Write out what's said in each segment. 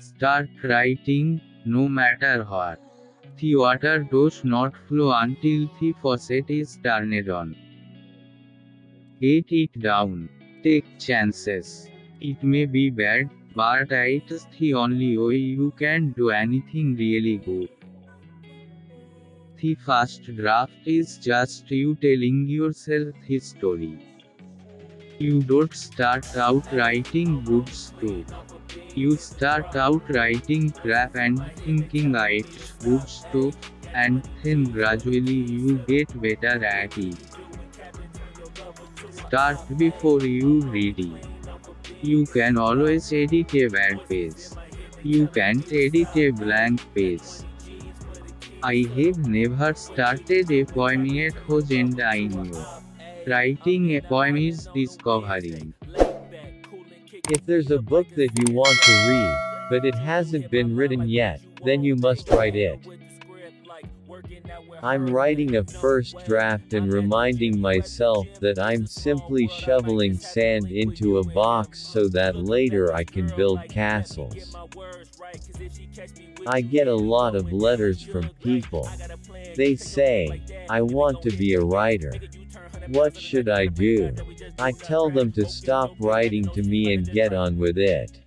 Start writing, no matter what. The water does not flow until the faucet is turned on. Get it down. Take chances. It may be bad, but it's the only way you can do anything really good. The first draft is just you telling yourself the story. You don't start out writing good stuff. You start out writing crap and thinking it's good stuff, and then gradually you get better at it. Start before you read it. You can always edit a bad page. You can't edit a blank page. I have never started a poem yet, and I knew. Writing a poem is discovering. If there's a book that you want to read, but it hasn't been written yet, then you must write it. I'm writing a first draft and reminding myself that I'm simply shoveling sand into a box so that later I can build castles. I get a lot of letters from people. They say, I want to be a writer. What should I do? I tell them to stop writing to me and get on with it.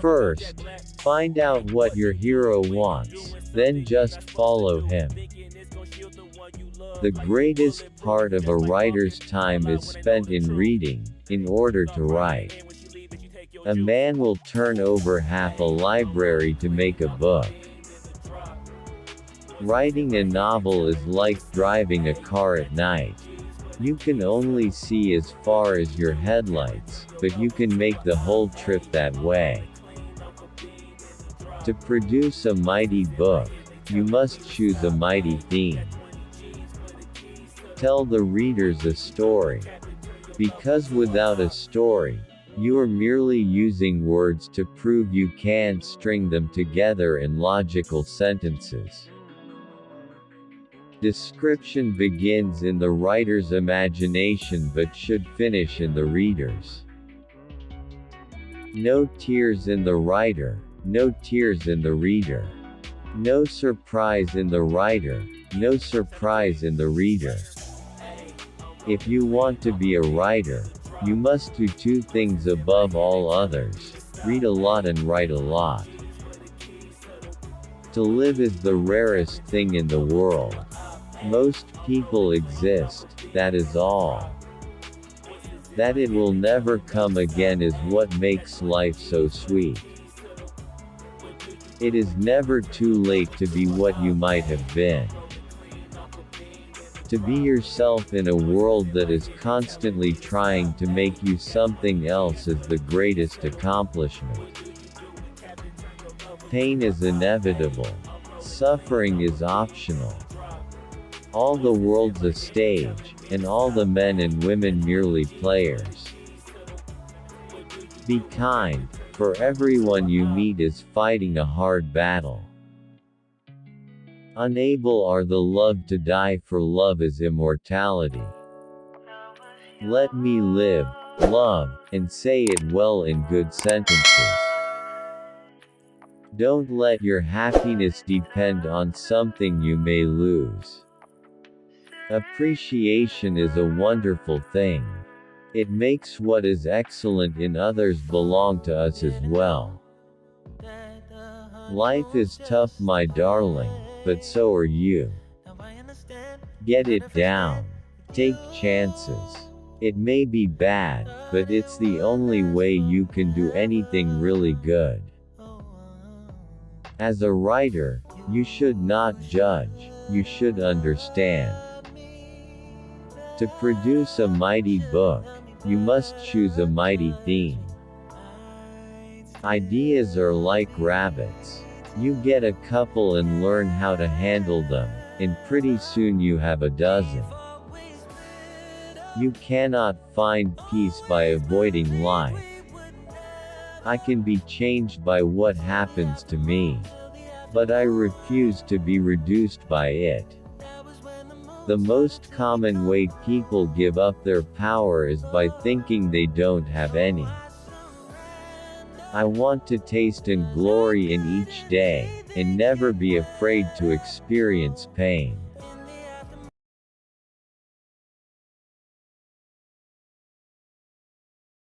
First, find out what your hero wants, then just follow him. The greatest part of a writer's time is spent in reading, in order to write. A man will turn over half a library to make a book. Writing a novel is like driving a car at night. You can only see as far as your headlights, but you can make the whole trip that way. To produce a mighty book, you must choose a mighty theme. Tell the readers a story. Because without a story, you are merely using words to prove you can't string them together in logical sentences. Description begins in the writer's imagination but should finish in the reader's. No tears in the writer, no tears in the reader. No surprise in the writer, no surprise in the reader. If you want to be a writer, you must do two things above all others: read a lot and write a lot. To live is the rarest thing in the world. Most people exist, that is all. That it will never come again is what makes life so sweet. It is never too late to be what you might have been. To be yourself in a world that is constantly trying to make you something else is the greatest accomplishment. Pain is inevitable. Suffering is optional. All the world's a stage, and all the men and women merely players. Be kind, for everyone you meet is fighting a hard battle. Unable are the loved to die, for love is immortality. Let me live, love, and say it well in good sentences. Don't let your happiness depend on something you may lose. Appreciation is a wonderful thing. It makes what is excellent in others belong to us as well. Life is tough, my darling, but so are you. Get it down. Take chances. It may be bad, but it's the only way you can do anything really good. As a writer, you should not judge, you should understand. To produce a mighty book, you must choose a mighty theme. Ideas are like rabbits. You get a couple and learn how to handle them, and pretty soon you have a dozen. You cannot find peace by avoiding life. I can be changed by what happens to me. But I refuse to be reduced by it. The most common way people give up their power is by thinking they don't have any. I want to taste and glory in each day, and never be afraid to experience pain.